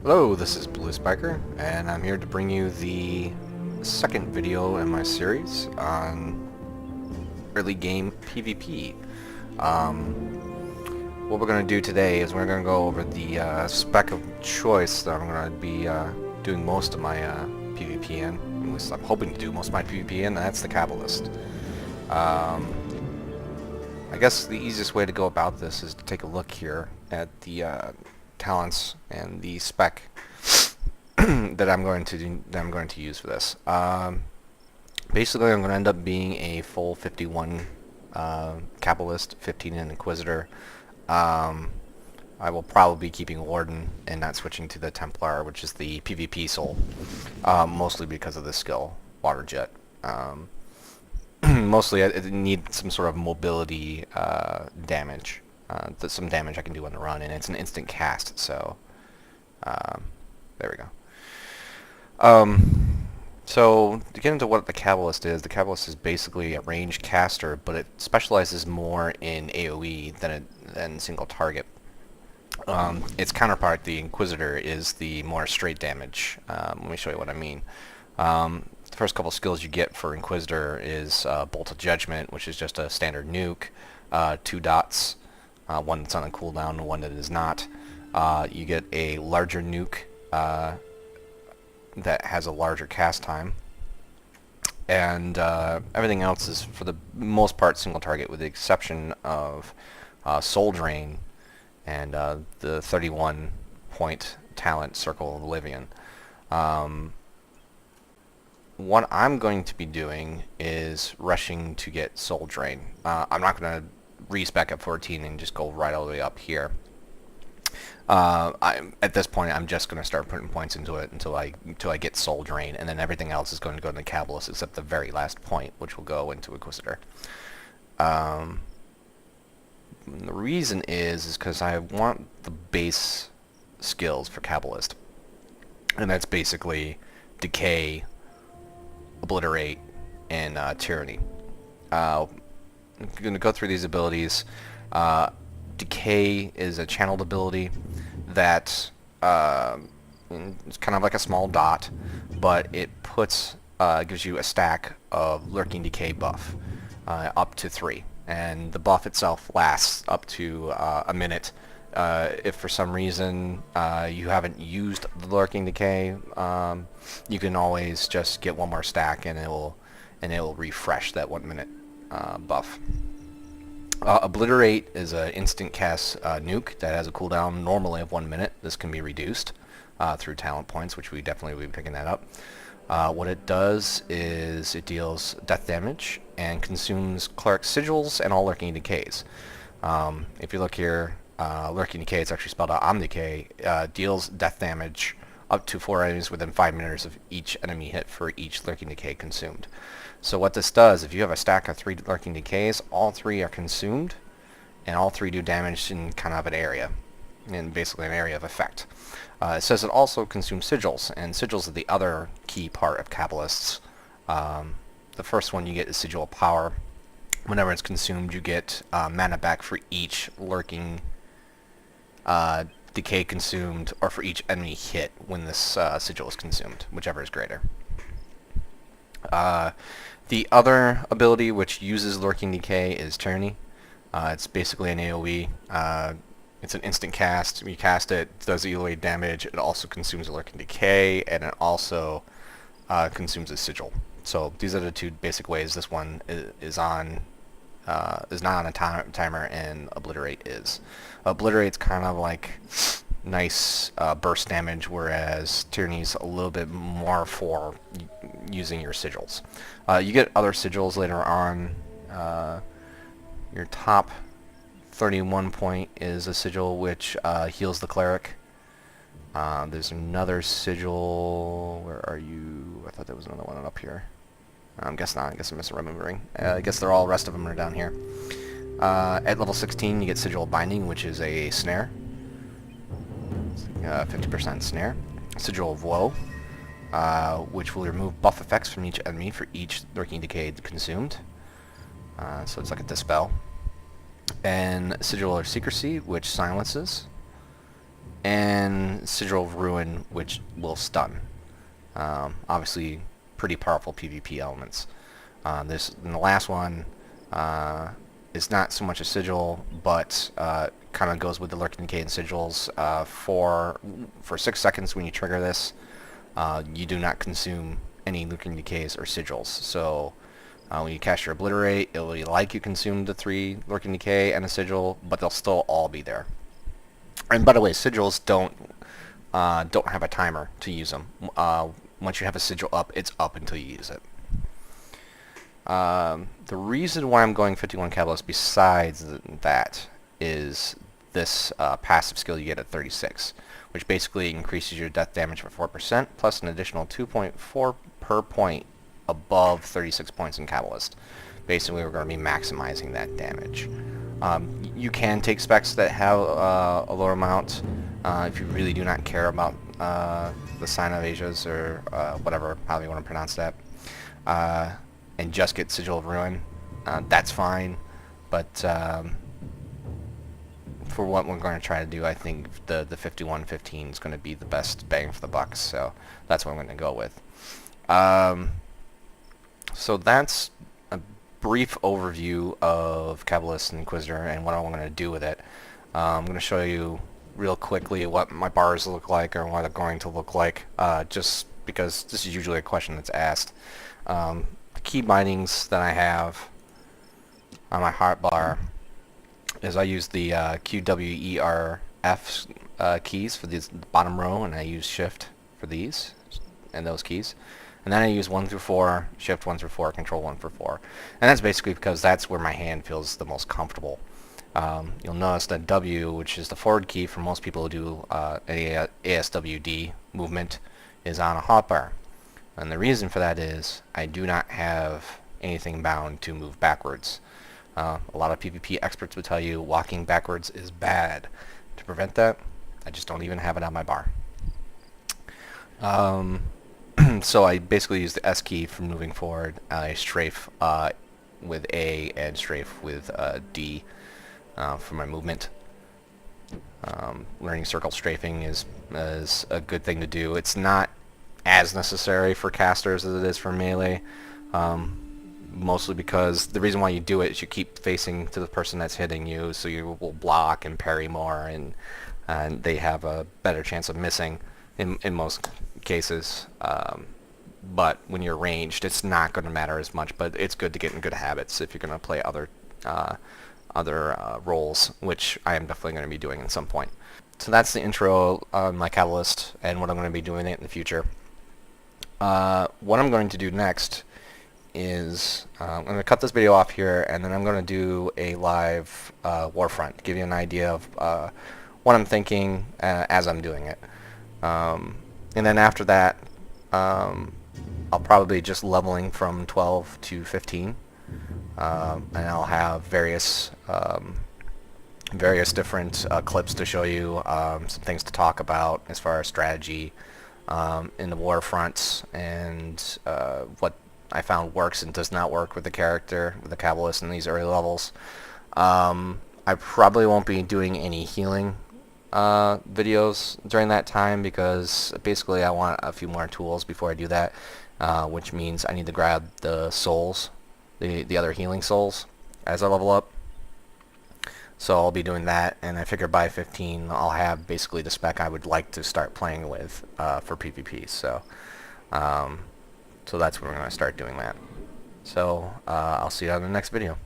Hello, this is Blue Spiker, and I'm here to bring you the second video in my series on early game PvP. What we're going to do today is we're going to go over the spec of choice that I'm going to be doing most of my PvP in. At least I'm hoping to do most of my PvP in, and that's the Cabalist. I guess the easiest way to go about this is to take a look here at the talents and the spec that I'm going to use for this. Basically, I'm going to end up being a full 51 Cabalist, 15 an Inquisitor. I will probably be keeping Warden and not switching to the Templar, which is the PvP soul, mostly because of the skill, Water Jet. Mostly I need some sort of mobility damage. Some damage I can do on the run, and it's an instant cast, so there we go. So to get into what the Cabalist is basically a ranged caster, but it specializes more in AoE than single target. Its counterpart, the Inquisitor, is the more straight damage. Let me show you what I mean. The first couple skills you get for Inquisitor is Bolt of Judgment, which is just a standard nuke, 2 dots, one that's on a cooldown and one that is not. You get a larger nuke that has a larger cast time, and everything else is for the most part single target, with the exception of Soul Drain and the 31 point talent Circle of Oblivion. What I'm going to be doing is rushing to get Soul Drain. I'm not going to respec at 14 and just go right all the way up here. At this point, I'm just going to start putting points into it until I get Soul Drain, and then everything else is going to go into Cabalist except the very last point, which will go into Inquisitor. The reason is because I want the base skills for Cabalist, and that's basically Decay, Obliterate, and Tyranny. I'm going to go through these abilities. Decay is a channeled ability that it's kind of like a small dot, but it gives you a stack of Lurking Decay buff, up to 3, and the buff itself lasts up to a minute. If for some reason you haven't used the Lurking Decay, you can always just get one more stack, and it will refresh that 1 minute buff. Obliterate is an instant cast nuke that has a cooldown normally of 1 minute. This can be reduced through talent points, which we definitely will be picking that up. What it does is it deals death damage and consumes Cleric Sigils and all Lurking Decays. If you look here, Lurking Decay, it's actually spelled out Omdecay, deals death damage up to 4 enemies within 5 minutes of each enemy hit for each Lurking Decay consumed. So what this does, if you have a stack of 3 Lurking Decays, all 3 are consumed, and all 3 do damage in kind of an area, in basically an area of effect. It says it also consumes Sigils, and Sigils are the other key part of Cabalists. The first one you get is Sigil of Power. Whenever it's consumed, you get mana back for each Lurking Decay consumed, or for each enemy hit when this Sigil is consumed, whichever is greater. The other ability which uses Lurking Decay is Tyranny. It's basically an AoE. It's an instant cast. You cast it, does EOA damage. It also consumes a Lurking Decay, and it also consumes a Sigil. So these are the 2 basic ways this one is not on a timer, and Obliterate is. Obliterate's kind of like nice burst damage, whereas Tyranny's a little bit more for using your sigils. You get other sigils later on. Your top 31 point is a sigil which heals the cleric. There's another sigil. Where are you? I thought there was another one up here. I guess not. I guess I'm misremembering. I guess they're all. Rest of them are down here. At level 16, you get Sigil of Binding, which is a snare. 50% snare. Sigil of Woe, which will remove buff effects from each enemy for each Lurking Decay consumed. So it's like a dispel. And Sigil of Secrecy, which silences. and Sigil of Ruin, which will stun. Obviously, pretty powerful PvP elements. This and the last one is not so much a sigil, but kind of goes with the Lurking Decay and Sigils. For 6 seconds when you trigger this, you do not consume any Lurking Decays or Sigils. So when you cast your Obliterate, it will be like you consumed the 3 Lurking Decay and a Sigil, but they'll still all be there. And by the way, Sigils don't have a timer to use them. Once you have a Sigil up, it's up until you use it. The reason why I'm going 51 Cabalist besides that is this passive skill you get at 36, which basically increases your death damage for 4%, plus an additional 2.4 per point above 36 points in Cabalist. Basically, we're going to be maximizing that damage. You can take specs that have a lower amount if you really do not care about the Sign of Asia's or whatever, how you want to pronounce that. And just get Sigil of Ruin, that's fine, but for what we're going to try to do, I think the 51-15 is going to be the best bang for the buck, so that's what I'm going to go with. So that's a brief overview of Cabalist and Inquisitor and what I'm going to do with it. I'm going to show you real quickly what my bars look like or what they're going to look like, just because this is usually a question that's asked. The key bindings that I have on my hotbar is I use the QWERF keys for the bottom row, and I use Shift for these and those keys. And then I use 1 through 4, Shift 1 through 4, Control 1 for 4. And that's basically because that's where my hand feels the most comfortable. You'll notice that W, which is the forward key for most people who do ASWD movement, is on a hotbar. And the reason for that is I do not have anything bound to move backwards. A lot of PvP experts would tell you walking backwards is bad. To prevent that, I just don't even have it on my bar. So I basically use the S key for moving forward. I strafe with A and strafe with D for my movement. Learning circle strafing is a good thing to do. It's not as necessary for casters as it is for melee, mostly because the reason why you do it is you keep facing to the person that's hitting you, so you will block and parry more, and they have a better chance of missing in most cases. But when you're ranged, it's not going to matter as much, but it's good to get in good habits if you're going to play other roles, which I am definitely going to be doing at some point. So that's the intro on my Cabalist and what I'm going to be doing in the future. What I'm going to do next is I'm going to cut this video off here, and then I'm going to do a live warfront, give you an idea of what I'm thinking as I'm doing it. And then after that, I'll probably be just leveling from 12 to 15, and I'll have various different clips to show you, some things to talk about as far as strategy in the war fronts, and what I found works and does not work with the character, with the Cabalist in these early levels. I probably won't be doing any healing videos during that time, because basically I want a few more tools before I do that, which means I need to grab the souls, the other healing souls, as I level up. So I'll be doing that, and I figure by 15 I'll have basically the spec I would like to start playing with for PvP. So so that's when we're going to start doing that. So I'll see you on the next video.